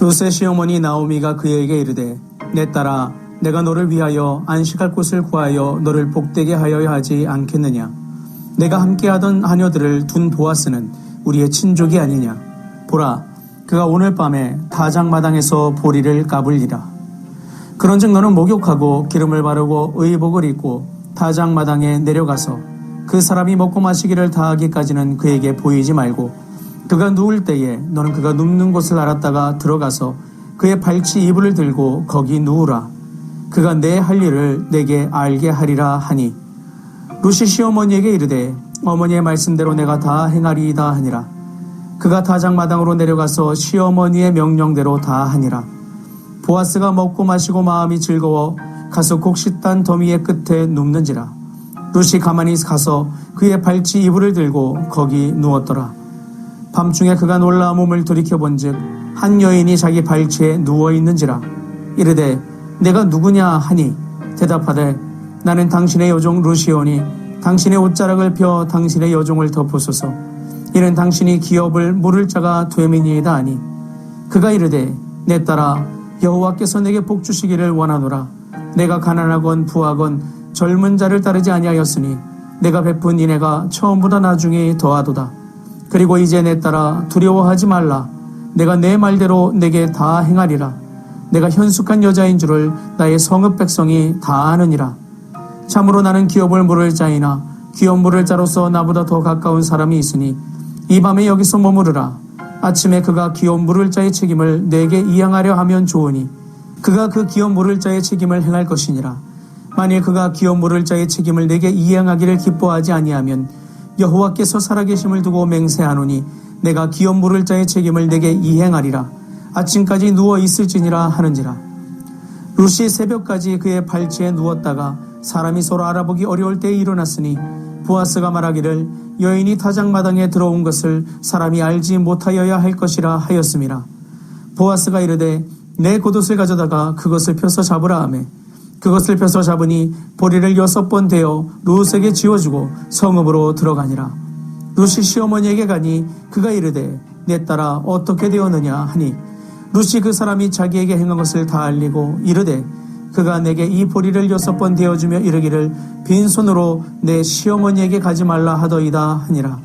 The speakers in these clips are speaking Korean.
룻의 시어머니 나오미가 그에게 이르되 내 딸아 내가 너를 위하여 안식할 곳을 구하여 너를 복되게 하여야 하지 않겠느냐. 내가 함께하던 하녀들을 둔 보아스는 우리의 친족이 아니냐. 보라 그가 오늘 밤에 타작마당에서 보리를 까불리라. 그런즉 너는 목욕하고 기름을 바르고 의복을 입고 타작마당에 내려가서 그 사람이 먹고 마시기를 다하기까지는 그에게 보이지 말고 그가 누울 때에 너는 그가 눕는 곳을 알았다가 들어가서 그의 발치 이불을 들고 거기 누우라. 그가 내 할 일을 내게 알게 하리라 하니 룻이 시어머니에게 이르되 어머니의 말씀대로 내가 다 행하리이다 하니라. 그가 타작마당으로 내려가서 시어머니의 명령대로 다 하니라. 보아스가 먹고 마시고 마음이 즐거워 가서 곡식단 더미의 끝에 눕는지라. 룻이 가만히 가서 그의 발치 이불을 들고 거기 누웠더라. 밤중에 그가 놀라 몸을 돌이켜본즉 한 여인이 자기 발치에 누워있는지라. 이르되 내가 누구냐 하니 대답하되 나는 당신의 여종 룻이오니 당신의 옷자락을 펴 당신의 여종을 덮으소서. 이는 당신이 기업을 물을 자가 되미니이다 하니 그가 이르되 내 딸아 여호와께서 내게 복 주시기를 원하노라. 내가 가난하건 부하건 젊은 자를 따르지 아니하였으니 내가 베푼 인애가 처음보다 나중에 더하도다. 그리고 이제 내 딸아 두려워하지 말라. 내가 내 말대로 내게 다 행하리라. 내가 현숙한 여자인 줄을 나의 성읍 백성이 다 아느니라. 참으로 나는 기업을 물을 자이나 기업 물을 자로서 나보다 더 가까운 사람이 있으니 이 밤에 여기서 머무르라. 아침에 그가 기업 물을 자의 책임을 내게 이행하려 하면 좋으니 그가 그 기업 물을 자의 책임을 행할 것이니라. 만일 그가 기업 물을 자의 책임을 내게 이행하기를 기뻐하지 아니하면 여호와께서 살아계심을 두고 맹세하노니 내가 기업 물을 자의 책임을 내게 이행하리라. 아침까지 누워 있을지니라 하는지라. 룻이 새벽까지 그의 발치에 누웠다가 사람이 서로 알아보기 어려울 때에 일어났으니 보아스가 말하기를 여인이 타작마당에 들어온 것을 사람이 알지 못하여야 할 것이라 하였음이라. 보아스가 이르되 내 겉옷을 가져다가 그것을 펴서 잡으라 하매 그것을 펴서 잡으니 보리를 6번 대어 룻에게 지워주고 성읍으로 들어가니라. 룻이 시어머니에게 가니 그가 이르되 내 딸아 어떻게 되었느냐 하니 룻이 그 사람이 자기에게 행한 것을 다 알리고 이르되 그가 내게 이 보리를 6번 대어주며 이르기를 빈손으로 내 시어머니에게 가지 말라 하더이다 하니라.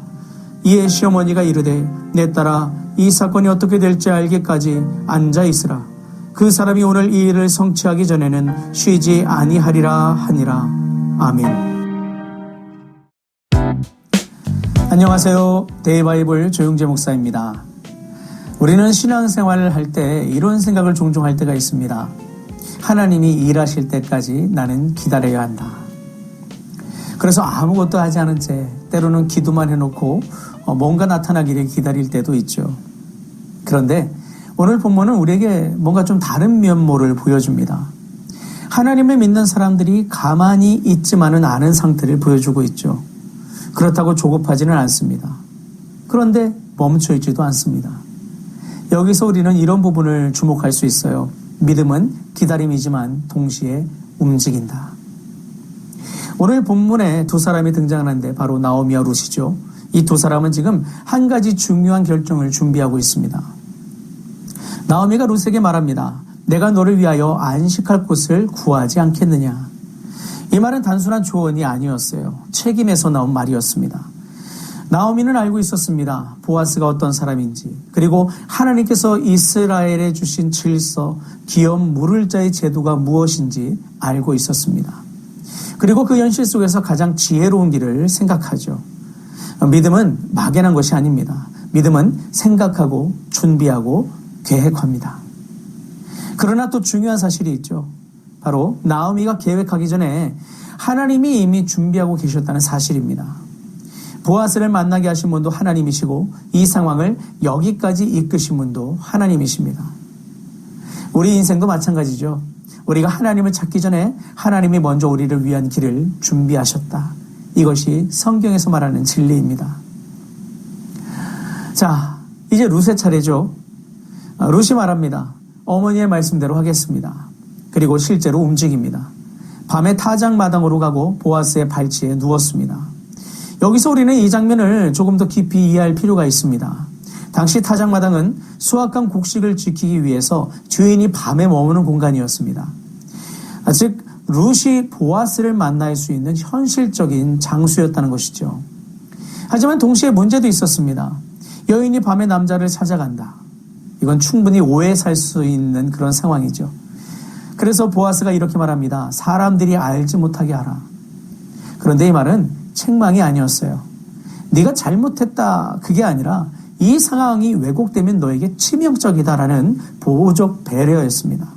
이에 시어머니가 이르되 내 딸아 이 사건이 어떻게 될지 알기까지 앉아 있으라. 그 사람이 오늘 이 일을 성취하기 전에는 쉬지 아니하리라 하니라. 아멘. 안녕하세요. 데이바이블 조용재 목사입니다. 우리는 신앙생활을 할 때 이런 생각을 종종 할 때가 있습니다. 하나님이 일하실 때까지 나는 기다려야 한다. 그래서 아무것도 하지 않은 채 때로는 기도만 해놓고 뭔가 나타나기를 기다릴 때도 있죠. 그런데 오늘 본문은 우리에게 뭔가 좀 다른 면모를 보여줍니다. 하나님을 믿는 사람들이 가만히 있지만은 않은 상태를 보여주고 있죠. 그렇다고 조급하지는 않습니다. 그런데 멈춰있지도 않습니다. 여기서 우리는 이런 부분을 주목할 수 있어요. 믿음은 기다림이지만 동시에 움직인다. 오늘 본문에 두 사람이 등장하는데 바로 나오미와 룻이죠. 이 두 사람은 지금 한 가지 중요한 결정을 준비하고 있습니다. 나오미가 룻에게 말합니다. 내가 너를 위하여 안식할 곳을 구하지 않겠느냐. 이 말은 단순한 조언이 아니었어요. 책임에서 나온 말이었습니다. 나오미는 알고 있었습니다. 보아스가 어떤 사람인지, 그리고 하나님께서 이스라엘에 주신 질서, 기업 물을 자의 제도가 무엇인지 알고 있었습니다. 그리고 그 현실 속에서 가장 지혜로운 길을 생각하죠. 믿음은 막연한 것이 아닙니다. 믿음은 생각하고 준비하고 계획합니다. 그러나 또 중요한 사실이 있죠. 바로 나오미가 계획하기 전에 하나님이 이미 준비하고 계셨다는 사실입니다. 보아스를 만나게 하신 분도 하나님이시고 이 상황을 여기까지 이끄신 분도 하나님이십니다. 우리 인생도 마찬가지죠. 우리가 하나님을 찾기 전에 하나님이 먼저 우리를 위한 길을 준비하셨다. 이것이 성경에서 말하는 진리입니다. 자, 이제 룻의 차례죠. 룻이 말합니다. 어머니의 말씀대로 하겠습니다. 그리고 실제로 움직입니다. 밤에 타작마당으로 가고 보아스의 발치에 누웠습니다. 여기서 우리는 이 장면을 조금 더 깊이 이해할 필요가 있습니다. 당시 타작마당은 수확한 곡식을 지키기 위해서 주인이 밤에 머무는 공간이었습니다. 즉 룻이 보아스를 만날 수 있는 현실적인 장소였다는 것이죠. 하지만 동시에 문제도 있었습니다. 여인이 밤에 남자를 찾아간다. 이건 충분히 오해 살 수 있는 그런 상황이죠. 그래서 보아스가 이렇게 말합니다. 사람들이 알지 못하게 하라. 그런데 이 말은 책망이 아니었어요. 네가 잘못했다 그게 아니라 이 상황이 왜곡되면 너에게 치명적이다라는 보호적 배려였습니다.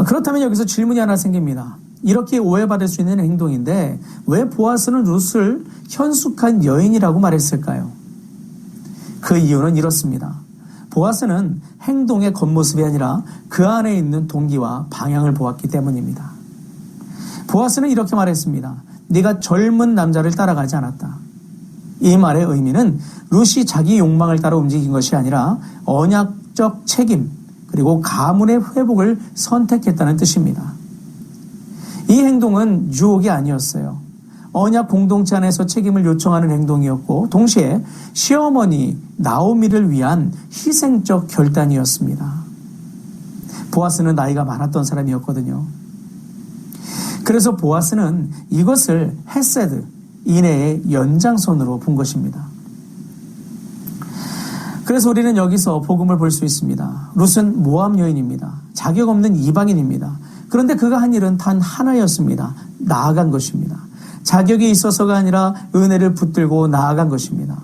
그렇다면 여기서 질문이 하나 생깁니다. 이렇게 오해받을 수 있는 행동인데 왜 보아스는 룻을 현숙한 여인이라고 말했을까요? 그 이유는 이렇습니다. 보아스는 행동의 겉모습이 아니라 그 안에 있는 동기와 방향을 보았기 때문입니다. 보아스는 이렇게 말했습니다. 네가 젊은 남자를 따라가지 않았다. 이 말의 의미는 룻이 자기 욕망을 따라 움직인 것이 아니라 언약적 책임 그리고 가문의 회복을 선택했다는 뜻입니다. 이 행동은 유혹이 아니었어요. 언약 공동체 안에서 책임을 요청하는 행동이었고 동시에 시어머니 나오미를 위한 희생적 결단이었습니다. 보아스는 나이가 많았던 사람이었거든요. 그래서 보아스는 이것을 헤세드, 인애의 연장선으로 본 것입니다. 그래서 우리는 여기서 복음을 볼 수 있습니다. 룻은 모압 여인입니다. 자격 없는 이방인입니다. 그런데 그가 한 일은 단 하나였습니다. 나아간 것입니다. 자격이 있어서가 아니라 은혜를 붙들고 나아간 것입니다.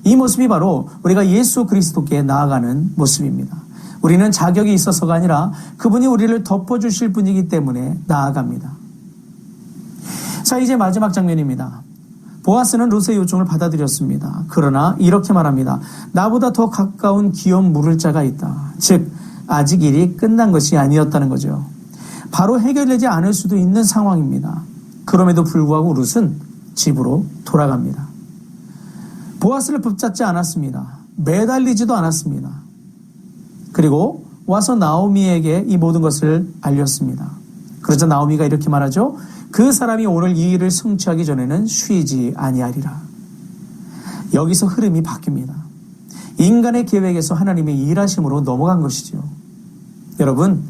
이 모습이 바로 우리가 예수 그리스도께 나아가는 모습입니다. 우리는 자격이 있어서가 아니라 그분이 우리를 덮어주실 분이기 때문에 나아갑니다. 자, 이제 마지막 장면입니다. 보아스는 룻의 요청을 받아들였습니다. 그러나 이렇게 말합니다. 나보다 더 가까운 기업 물을 자가 있다. 즉 아직 일이 끝난 것이 아니었다는 거죠. 바로 해결되지 않을 수도 있는 상황입니다. 그럼에도 불구하고 룻은 집으로 돌아갑니다. 보아스를 붙잡지 않았습니다. 매달리지도 않았습니다. 그리고 와서 나오미에게 이 모든 것을 알렸습니다. 그러자 나오미가 이렇게 말하죠. 그 사람이 오늘 이 일을 성취하기 전에는 쉬지 아니하리라. 여기서 흐름이 바뀝니다. 인간의 계획에서 하나님의 일하심으로 넘어간 것이죠. 여러분,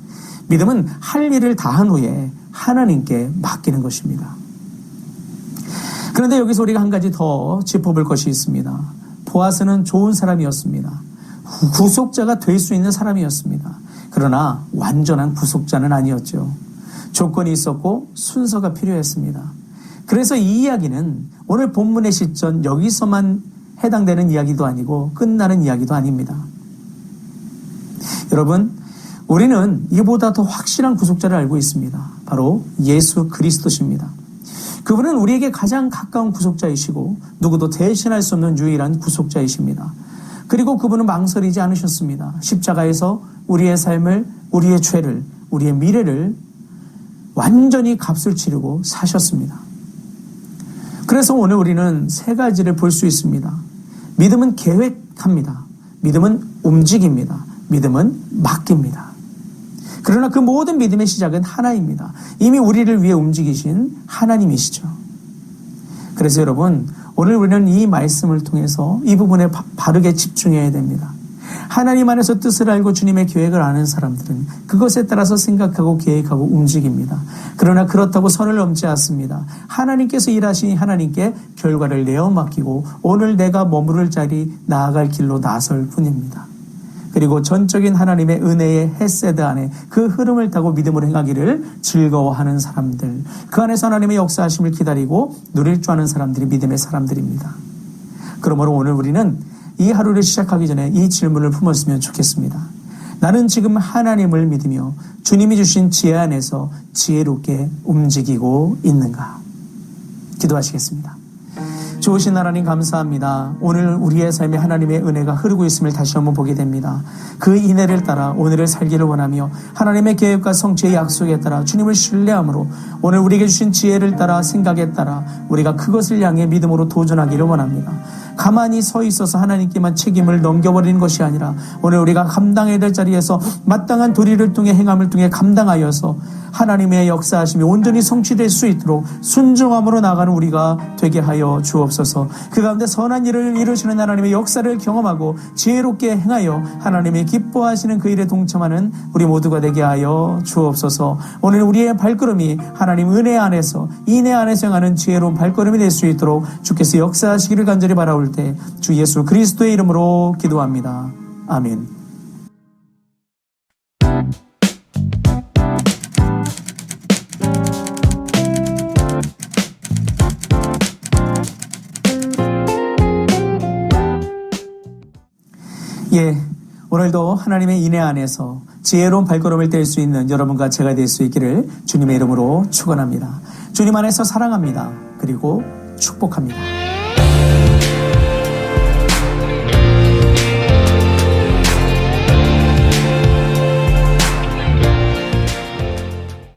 믿음은 할 일을 다한 후에 하나님께 맡기는 것입니다. 그런데 여기서 우리가 한 가지 더 짚어볼 것이 있습니다. 보아스는 좋은 사람이었습니다. 구속자가 될 수 있는 사람이었습니다. 그러나 완전한 구속자는 아니었죠. 조건이 있었고 순서가 필요했습니다. 그래서 이 이야기는 오늘 본문의 시점 여기서만 해당되는 이야기도 아니고 끝나는 이야기도 아닙니다. 여러분, 우리는 이보다 더 확실한 구속자를 알고 있습니다. 바로 예수 그리스도십니다. 그분은 우리에게 가장 가까운 구속자이시고 누구도 대신할 수 없는 유일한 구속자이십니다. 그리고 그분은 망설이지 않으셨습니다. 십자가에서 우리의 삶을, 우리의 죄를, 우리의 미래를 완전히 값을 치르고 사셨습니다. 그래서 오늘 우리는 세 가지를 볼 수 있습니다. 믿음은 계획합니다. 믿음은 움직입니다. 믿음은 맡깁니다. 그러나 그 모든 믿음의 시작은 하나입니다. 이미 우리를 위해 움직이신 하나님이시죠. 그래서 여러분, 오늘 우리는 이 말씀을 통해서 이 부분에 바르게 집중해야 됩니다. 하나님 안에서 뜻을 알고 주님의 계획을 아는 사람들은 그것에 따라서 생각하고 계획하고 움직입니다. 그러나 그렇다고 선을 넘지 않습니다. 하나님께서 일하시니 하나님께 결과를 내어 맡기고 오늘 내가 머무를 자리 나아갈 길로 나설 뿐입니다. 그리고 전적인 하나님의 은혜의 헤세드 안에 그 흐름을 타고 믿음으로 행하기를 즐거워하는 사람들, 그 안에서 하나님의 역사하심을 기다리고 누릴 줄 아는 사람들이 믿음의 사람들입니다. 그러므로 오늘 우리는 이 하루를 시작하기 전에 이 질문을 품었으면 좋겠습니다. 나는 지금 하나님을 믿으며 주님이 주신 지혜 안에서 지혜롭게 움직이고 있는가? 기도하시겠습니다. 좋으신 하나님 감사합니다. 오늘 우리의 삶에 하나님의 은혜가 흐르고 있음을 다시 한번 보게 됩니다. 그 인애를 따라 오늘을 살기를 원하며 하나님의 계획과 성취의 약속에 따라 주님을 신뢰함으로 오늘 우리에게 주신 지혜를 따라 생각에 따라 우리가 그것을 향해 믿음으로 도전하기를 원합니다. 가만히 서 있어서 하나님께만 책임을 넘겨버리는 것이 아니라 오늘 우리가 감당해야 될 자리에서 마땅한 도리를 통해 행함을 통해 감당하여서 하나님의 역사하심이 온전히 성취될 수 있도록 순종함으로 나가는 우리가 되게 하여 주옵소서. 그 가운데 선한 일을 이루시는 하나님의 역사를 경험하고 지혜롭게 행하여 하나님의 기뻐하시는 그 일에 동참하는 우리 모두가 되게 하여 주옵소서. 오늘 우리의 발걸음이 하나님 은혜 안에서 인애 안에서 행하는 지혜로운 발걸음이 될 수 있도록 주께서 역사하시기를 간절히 바라올 때 주 예수 그리스도의 이름으로 기도합니다. 아멘. 오늘도 하나님의 인애 안에서 지혜로운 발걸음을 뗄 수 있는 여러분과 제가 될 수 있기를 주님의 이름으로 축원합니다. 주님 안에서 사랑합니다. 그리고 축복합니다.